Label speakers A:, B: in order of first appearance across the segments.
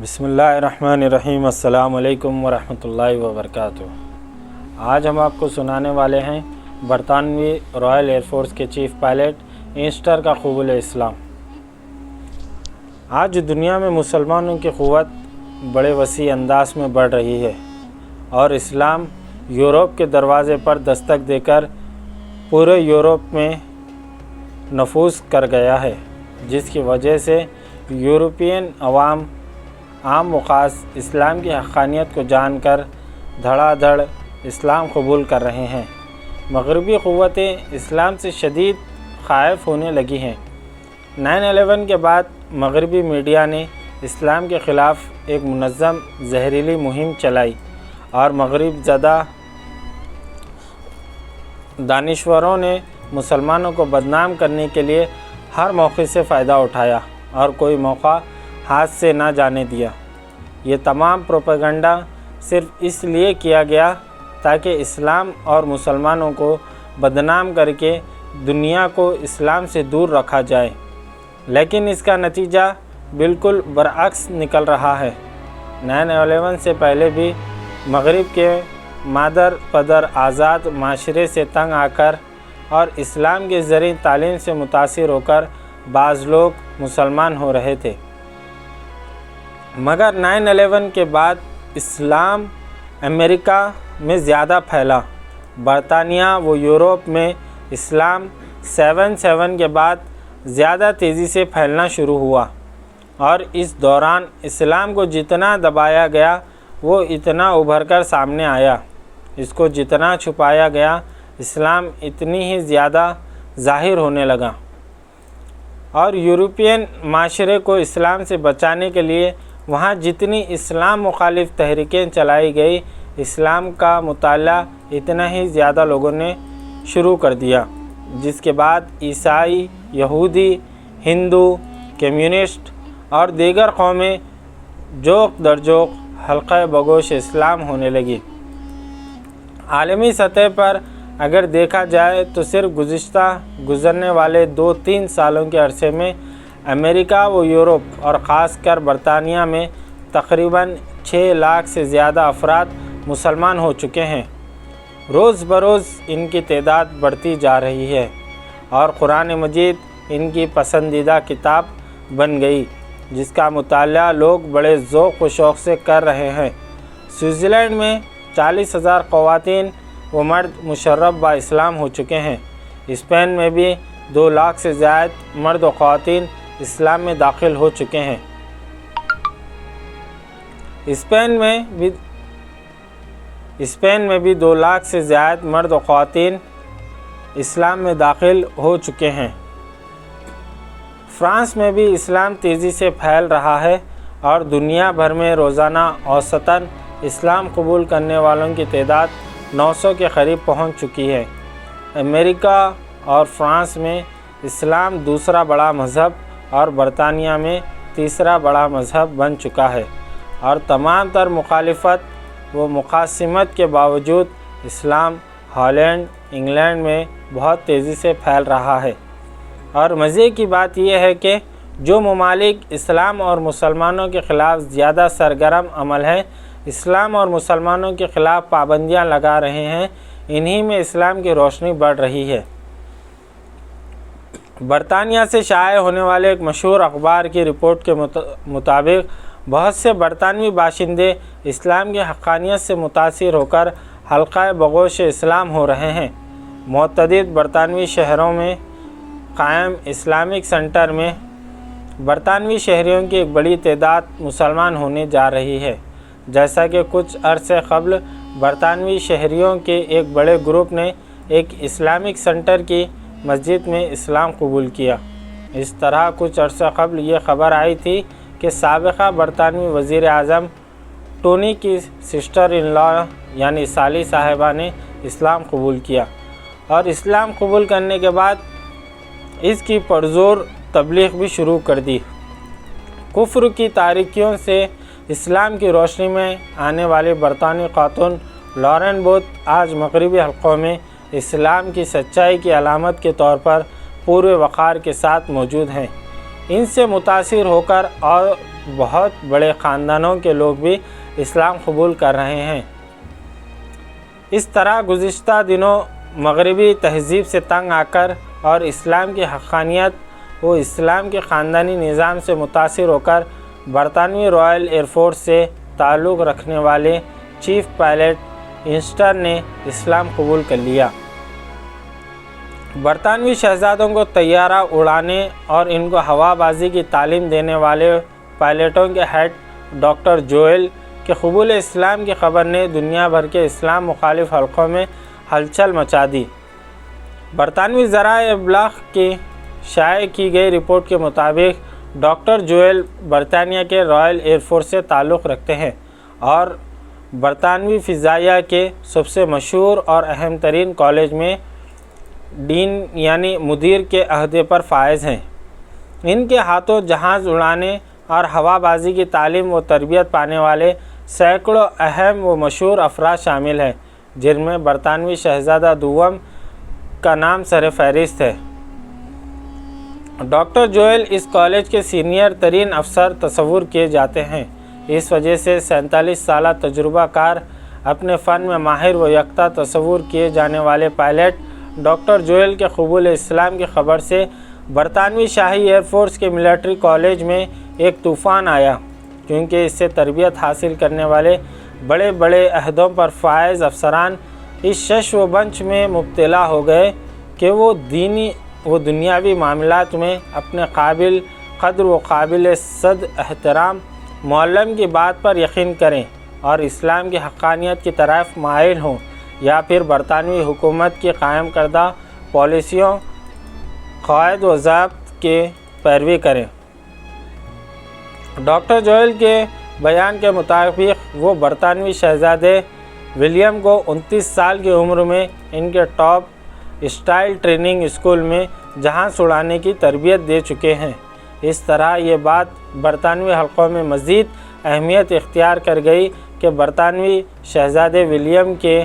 A: بسم اللہ الرحمن الرحیم۔ السلام علیکم ورحمۃ اللہ وبرکاتہ۔ آج ہم آپ کو سنانے والے ہیں برطانوی رائل ایئر فورس کے چیف پائلٹ اینسٹر کا قبول اسلام۔ آج دنیا میں مسلمانوں کی قوت بڑے وسیع انداز میں بڑھ رہی ہے اور اسلام یورپ کے دروازے پر دستک دے کر پورے یورپ میں نفوذ کر گیا ہے، جس کی وجہ سے یورپین عام و خاص اسلام کی حقانیت کو جان کر دھڑا دھڑ اسلام قبول کر رہے ہیں۔ مغربی قوتیں اسلام سے شدید خائف ہونے لگی ہیں۔ 9/11 کے بعد مغربی میڈیا نے اسلام کے خلاف ایک منظم زہریلی مہم چلائی اور مغرب زدہ دانشوروں نے مسلمانوں کو بدنام کرنے کے لیے ہر موقع سے فائدہ اٹھایا اور کوئی موقع ہاتھ سے نہ جانے دیا۔ یہ تمام پروپیگنڈا صرف اس لیے کیا گیا تاکہ اسلام اور مسلمانوں کو بدنام کر کے دنیا کو اسلام سے دور رکھا جائے، لیکن اس کا نتیجہ بالکل برعکس نکل رہا ہے۔ 9/11 سے پہلے بھی مغرب کے مادر پدر آزاد معاشرے سے تنگ آ کر اور اسلام کے زرعی تعلیم سے متاثر ہو کر بعض لوگ مسلمان ہو رہے تھے، مگر 9/11 کے بعد اسلام امریکہ میں زیادہ پھیلا۔ برطانیہ و یورپ میں اسلام 7/7 کے بعد زیادہ تیزی سے پھیلنا شروع ہوا، اور اس دوران اسلام کو جتنا دبایا گیا وہ اتنا ابھر کر سامنے آیا۔ اس کو جتنا چھپایا گیا اسلام اتنی ہی زیادہ ظاہر ہونے لگا، اور یورپین معاشرے کو اسلام سے بچانے کے لیے وہاں جتنی اسلام مخالف تحریکیں چلائی گئی، اسلام کا مطالعہ اتنا ہی زیادہ لوگوں نے شروع کر دیا، جس کے بعد عیسائی، یہودی، ہندو، کمیونسٹ اور دیگر قومیں جوق در جوق حلقہ بگوش اسلام ہونے لگی۔ عالمی سطح پر اگر دیکھا جائے تو صرف گزرنے والے 2-3 سالوں کے عرصے میں امریکہ و یورپ اور خاص کر برطانیہ میں تقریباً 6 لاکھ سے زیادہ افراد مسلمان ہو چکے ہیں۔ روز بروز ان کی تعداد بڑھتی جا رہی ہے اور قرآن مجید ان کی پسندیدہ کتاب بن گئی، جس کا مطالعہ لوگ بڑے ذوق و شوق سے کر رہے ہیں۔ سوئٹزرلینڈ میں 40,000 خواتین و مرد مشرف با اسلام ہو چکے ہیں۔ اسپین میں بھی 2 لاکھ سے زائد مرد و خواتین اسلام میں داخل ہو چکے ہیں۔ اسپین میں بھی 2 لاکھ سے زائد مرد و خواتین اسلام میں داخل ہو چکے ہیں۔ فرانس میں بھی اسلام تیزی سے پھیل رہا ہے اور دنیا بھر میں روزانہ اوسطاً اسلام قبول کرنے والوں کی تعداد 900 کے قریب پہنچ چکی ہے۔ امریکہ اور فرانس میں اسلام دوسرا بڑا مذہب اور برطانیہ میں تیسرا بڑا مذہب بن چکا ہے، اور تمام تر مخالفت و مقاسمت کے باوجود اسلام ہالینڈ، انگلینڈ میں بہت تیزی سے پھیل رہا ہے۔ اور مزے کی بات یہ ہے کہ جو ممالک اسلام اور مسلمانوں کے خلاف زیادہ سرگرم عمل ہیں، اسلام اور مسلمانوں کے خلاف پابندیاں لگا رہے ہیں، انہی میں اسلام کی روشنی بڑھ رہی ہے۔ برطانیہ سے شائع ہونے والے ایک مشہور اخبار کی رپورٹ کے مطابق بہت سے برطانوی باشندے اسلام کی حقانیت سے متاثر ہو کر حلقہ بگوش اسلام ہو رہے ہیں۔ متعدد برطانوی شہروں میں قائم اسلامک سینٹر میں برطانوی شہریوں کی ایک بڑی تعداد مسلمان ہونے جا رہی ہے، جیسا کہ کچھ عرصے قبل برطانوی شہریوں کے ایک بڑے گروپ نے ایک اسلامک سینٹر کی مسجد میں اسلام قبول کیا۔ اس طرح کچھ عرصہ قبل یہ خبر آئی تھی کہ سابقہ برطانوی وزیر اعظم ٹونی کی سسٹر ان لا یعنی سالی صاحبہ نے اسلام قبول کیا، اور اسلام قبول کرنے کے بعد اس کی پرزور تبلیغ بھی شروع کر دی۔ کفر کی تاریکیوں سے اسلام کی روشنی میں آنے والی برطانوی خاتون لارن بوتھ آج مغربی حلقوں میں اسلام کی سچائی کی علامت کے طور پر پورے وقار کے ساتھ موجود ہیں۔ ان سے متاثر ہو کر اور بہت بڑے خاندانوں کے لوگ بھی اسلام قبول کر رہے ہیں۔ اس طرح گزشتہ دنوں مغربی تہذیب سے تنگ آ کر اور اسلام کی حقانیت و اسلام کے خاندانی نظام سے متاثر ہو کر برطانوی رائل ایئر فورس سے تعلق رکھنے والے چیف پائلٹ اینسٹن نے اسلام قبول کر لیا۔ برطانوی شہزادوں کو طیارہ اڑانے اور ان کو ہوا بازی کی تعلیم دینے والے پائلٹوں کے ہیڈ ڈاکٹر جوئل کے قبول اسلام کی خبر نے دنیا بھر کے اسلام مخالف حلقوں میں ہلچل مچا دی۔ برطانوی ذرائع ابلاغ کی شائع کی گئی رپورٹ کے مطابق ڈاکٹر جوئل برطانیہ کے رائل ایئر فورس سے تعلق رکھتے ہیں اور برطانوی فضائیہ کے سب سے مشہور اور اہم ترین کالج میں ڈین یعنی مدیر کے عہدے پر فائز ہیں۔ ان کے ہاتھوں جہاز اڑانے اور ہوا بازی کی تعلیم و تربیت پانے والے سینکڑوں اہم و مشہور افراد شامل ہیں، جن میں برطانوی شہزادہ دوم کا نام سر فہرست ہے۔ ڈاکٹر جوئل اس کالج کے سینئر ترین افسر تصور کیے جاتے ہیں۔ اس وجہ سے 47 سالہ تجربہ کار اپنے فن میں ماہر و یکتا تصور کیے جانے والے پائلٹ ڈاکٹر جوئل کے قبول اسلام کی خبر سے برطانوی شاہی ایئر فورس کے ملٹری کالج میں ایک طوفان آیا، کیونکہ اس سے تربیت حاصل کرنے والے بڑے بڑے عہدوں پر فائز افسران اس شش و بنچ میں مبتلا ہو گئے کہ وہ دینی و دنیاوی معاملات میں اپنے قابل قدر و قابل صد احترام معلم کی بات پر یقین کریں اور اسلام کی حقانیت کی طرف مائل ہوں، یا پھر برطانوی حکومت کی قائم کردہ پالیسیوں قواعد و ضابط کی پیروی کریں۔ ڈاکٹر جوئل کے بیان کے مطابق وہ برطانوی شہزادے ولیم کو 29 سال کی عمر میں ان کے ٹاپ اسٹائل ٹریننگ اسکول میں جہاز اڑانے کی تربیت دے چکے ہیں۔ اس طرح یہ بات برطانوی حلقوں میں مزید اہمیت اختیار کر گئی کہ برطانوی شہزادے ولیم کے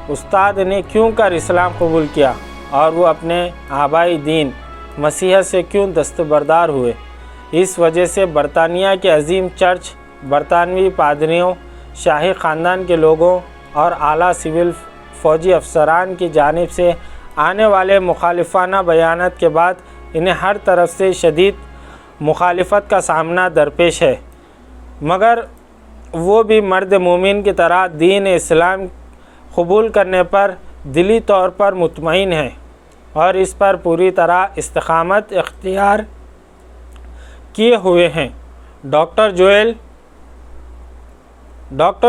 A: استاد نے کیوں کر اسلام قبول کیا اور وہ اپنے آبائی دین مسیحیت سے کیوں دستبردار ہوئے۔ اس وجہ سے برطانیہ کے عظیم چرچ، برطانوی پادریوں، شاہی خاندان کے لوگوں اور اعلیٰ سول فوجی افسران کی جانب سے آنے والے مخالفانہ بیانات کے بعد انہیں ہر طرف سے شدید مخالفت کا سامنا درپیش ہے، مگر وہ بھی مرد مومن کی طرح دین اسلام قبول کرنے پر دلی طور پر مطمئن ہیں اور اس پر پوری طرح استقامت اختیار کیے ہوئے ہیں۔ ڈاکٹر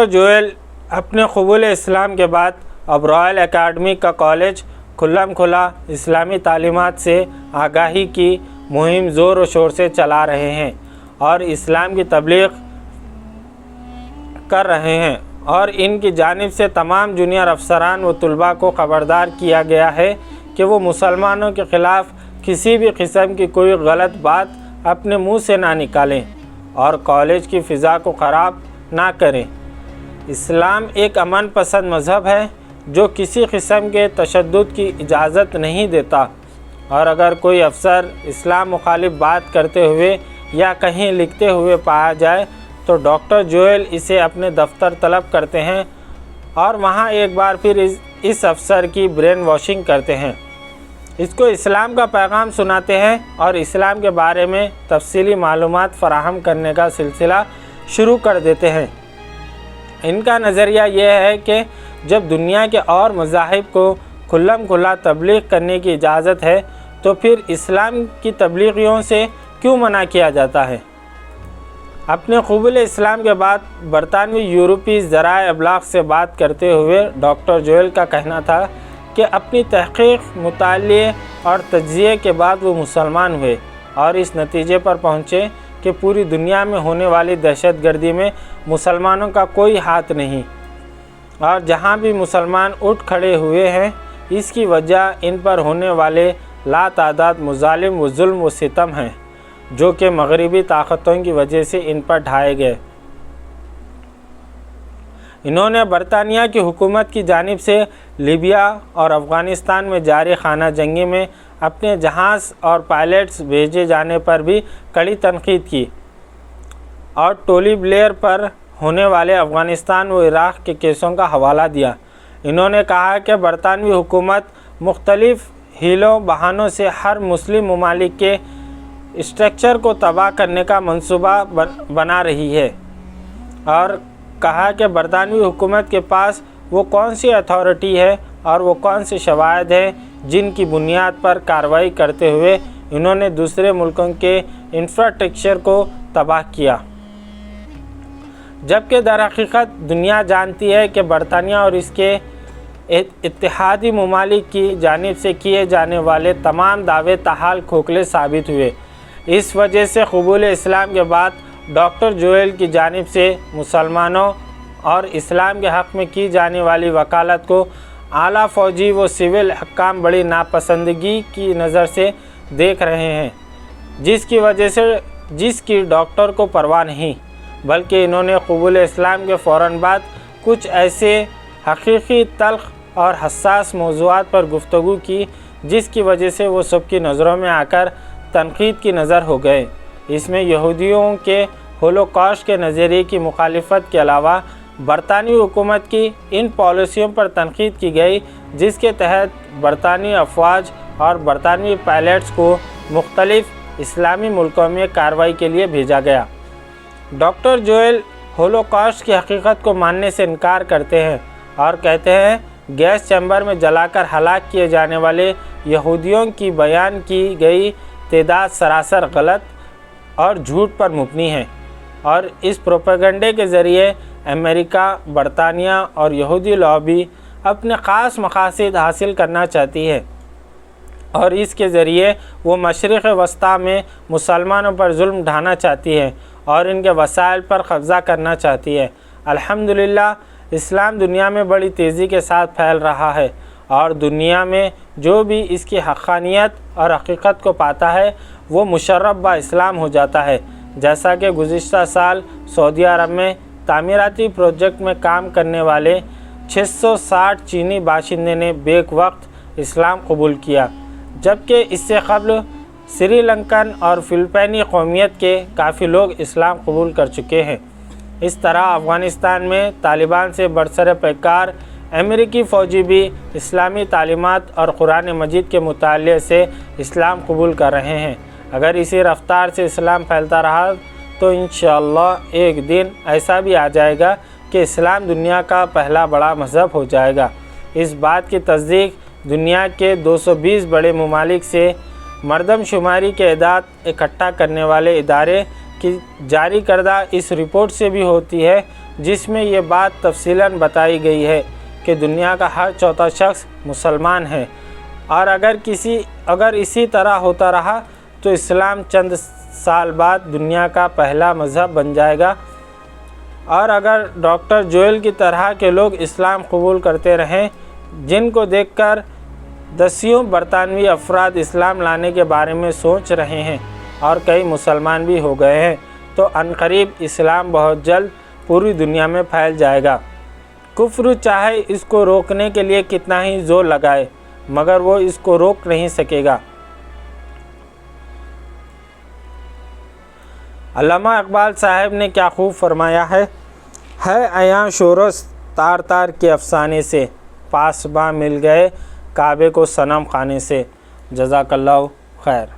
A: جوئل اپنے قبول اسلام کے بعد اب رائل اکیڈمی کا کالج کھلا اسلامی تعلیمات سے آگاہی کی مہم زور و شور سے چلا رہے ہیں اور اسلام کی تبلیغ کر رہے ہیں، اور ان کی جانب سے تمام جونیئر افسران و طلباء کو خبردار کیا گیا ہے کہ وہ مسلمانوں کے خلاف کسی بھی قسم کی کوئی غلط بات اپنے منہ سے نہ نکالیں اور کالج کی فضا کو خراب نہ کریں۔ اسلام ایک امن پسند مذہب ہے جو کسی قسم کے تشدد کی اجازت نہیں دیتا، اور اگر کوئی افسر اسلام مخالف بات کرتے ہوئے یا کہیں لکھتے ہوئے پایا جائے تو ڈاکٹر جوئل اسے اپنے دفتر طلب کرتے ہیں اور وہاں ایک بار پھر اس افسر کی برین واشنگ کرتے ہیں، اس کو اسلام کا پیغام سناتے ہیں اور اسلام کے بارے میں تفصیلی معلومات فراہم کرنے کا سلسلہ شروع کر دیتے ہیں۔ ان کا نظریہ یہ ہے کہ جب دنیا کے اور مذاہب کو کھلا تبلیغ کرنے کی اجازت ہے تو پھر اسلام کی تبلیغیوں سے کیوں منع کیا جاتا ہے؟ اپنے قبول اسلام کے بعد برطانوی یورپی ذرائع ابلاغ سے بات کرتے ہوئے ڈاکٹر جوئل کا کہنا تھا کہ اپنی تحقیق، مطالعے اور تجزیے کے بعد وہ مسلمان ہوئے اور اس نتیجے پر پہنچے کہ پوری دنیا میں ہونے والی دہشت گردی میں مسلمانوں کا کوئی ہاتھ نہیں، اور جہاں بھی مسلمان اٹھ کھڑے ہوئے ہیں اس کی وجہ ان پر ہونے والے لاتعداد مظالم و ظلم و ستم ہیں جو کہ مغربی طاقتوں کی وجہ سے ان پر ڈھائے گئے۔ انہوں نے برطانیہ کی حکومت کی جانب سے لیبیا اور افغانستان میں جاری خانہ جنگی میں اپنے جہاز اور پائلٹس بھیجے جانے پر بھی کڑی تنقید کی۔ اور ٹونی بلیئر پر ہونے والے افغانستان و عراق کے کیسوں کا حوالہ دیا۔ انہوں نے کہا کہ برطانوی حکومت مختلف ہیلوں بہانوں سے ہر مسلم ممالک کے اسٹرکچر کو تباہ کرنے کا منصوبہ بنا رہی ہے، اور کہا کہ برطانوی حکومت کے پاس وہ کون سی اتھارٹی ہے اور وہ کون سے شواہد ہیں جن کی بنیاد پر کارروائی کرتے ہوئے انہوں نے دوسرے ملکوں کے انفراسٹرکچر کو تباہ کیا، جبکہ در حقیقت دنیا جانتی ہے کہ برطانیہ اور اس کے اتحادی ممالک کی جانب سے کیے جانے والے تمام دعوے تاحال کھوکھلے ثابت ہوئے۔ اس وجہ سے قبول اسلام کے بعد ڈاکٹر جویل کی جانب سے مسلمانوں اور اسلام کے حق میں کی جانے والی وکالت کو اعلیٰ فوجی و سول حکام بڑی ناپسندگی کی نظر سے دیکھ رہے ہیں، جس کی ڈاکٹر کو پرواہ نہیں، بلکہ انہوں نے قبول اسلام کے فوراً بعد کچھ ایسے حقیقی تلخ اور حساس موضوعات پر گفتگو کی جس کی وجہ سے وہ سب کی نظروں میں آ کر تنقید کی نظر ہو گئے۔ اس میں یہودیوں کے ہولوکاسٹ کے نظریے کی مخالفت کے علاوہ برطانوی حکومت کی ان پالیسیوں پر تنقید کی گئی جس کے تحت برطانوی افواج اور برطانوی پائلٹس کو مختلف اسلامی ملکوں میں کارروائی کے لیے بھیجا گیا۔ ڈاکٹر جویل ہولوکاسٹ کی حقیقت کو ماننے سے انکار کرتے ہیں اور کہتے ہیں گیس چیمبر میں جلا کر ہلاک کیے جانے والے یہودیوں کی بیان کی گئی تعداد سراسر غلط اور جھوٹ پر مبنی ہے، اور اس پروپیگنڈے کے ذریعے امریکہ، برطانیہ اور یہودی لابی اپنے خاص مقاصد حاصل کرنا چاہتی ہے، اور اس کے ذریعے وہ مشرق وسطیٰ میں مسلمانوں پر ظلم ڈھانا چاہتی ہے اور ان کے وسائل پر قبضہ کرنا چاہتی ہے۔ الحمدللہ اسلام دنیا میں بڑی تیزی کے ساتھ پھیل رہا ہے، اور دنیا میں جو بھی اس کی حقانیت اور حقیقت کو پاتا ہے وہ مشرف با اسلام ہو جاتا ہے، جیسا کہ گزشتہ سال سعودی عرب میں تعمیراتی پروجیکٹ میں کام کرنے والے 660 چینی باشندے نے بیک وقت اسلام قبول کیا، جبکہ اس سے قبل سری لنکن اور فلپائنی قومیت کے کافی لوگ اسلام قبول کر چکے ہیں۔ اس طرح افغانستان میں طالبان سے برسر پیکار امریکی فوجی بھی اسلامی تعلیمات اور قرآن مجید کے مطالعے سے اسلام قبول کر رہے ہیں۔ اگر اسی رفتار سے اسلام پھیلتا رہا تو انشاءاللہ ایک دن ایسا بھی آ جائے گا کہ اسلام دنیا کا پہلا بڑا مذہب ہو جائے گا۔ اس بات کی تصدیق دنیا کے 220 بڑے ممالک سے مردم شماری کے اعداد اکٹھا کرنے والے ادارے کی جاری کردہ اس رپورٹ سے بھی ہوتی ہے، جس میں یہ بات تفصیلاً بتائی گئی ہے کہ دنیا کا ہر چوتھا شخص مسلمان ہے، اور اگر اسی طرح ہوتا رہا تو اسلام چند سال بعد دنیا کا پہلا مذہب بن جائے گا، اور اگر ڈاکٹر جویل کی طرح کے لوگ اسلام قبول کرتے رہیں جن کو دیکھ کر دسیوں برطانوی افراد اسلام لانے کے بارے میں سوچ رہے ہیں اور کئی مسلمان بھی ہو گئے ہیں، تو عنقریب اسلام بہت جلد پوری دنیا میں پھیل جائے گا۔ کفر چاہے اس کو روکنے کے لیے کتنا ہی زور لگائے مگر وہ اس کو روک نہیں سکے گا۔ علامہ اقبال صاحب نے کیا خوب فرمایا ہے عیاں شورش تار تار کے افسانے سے، پاسباں مل گئے کعبے کو صنم خانے سے۔ جزاک اللہ خیر۔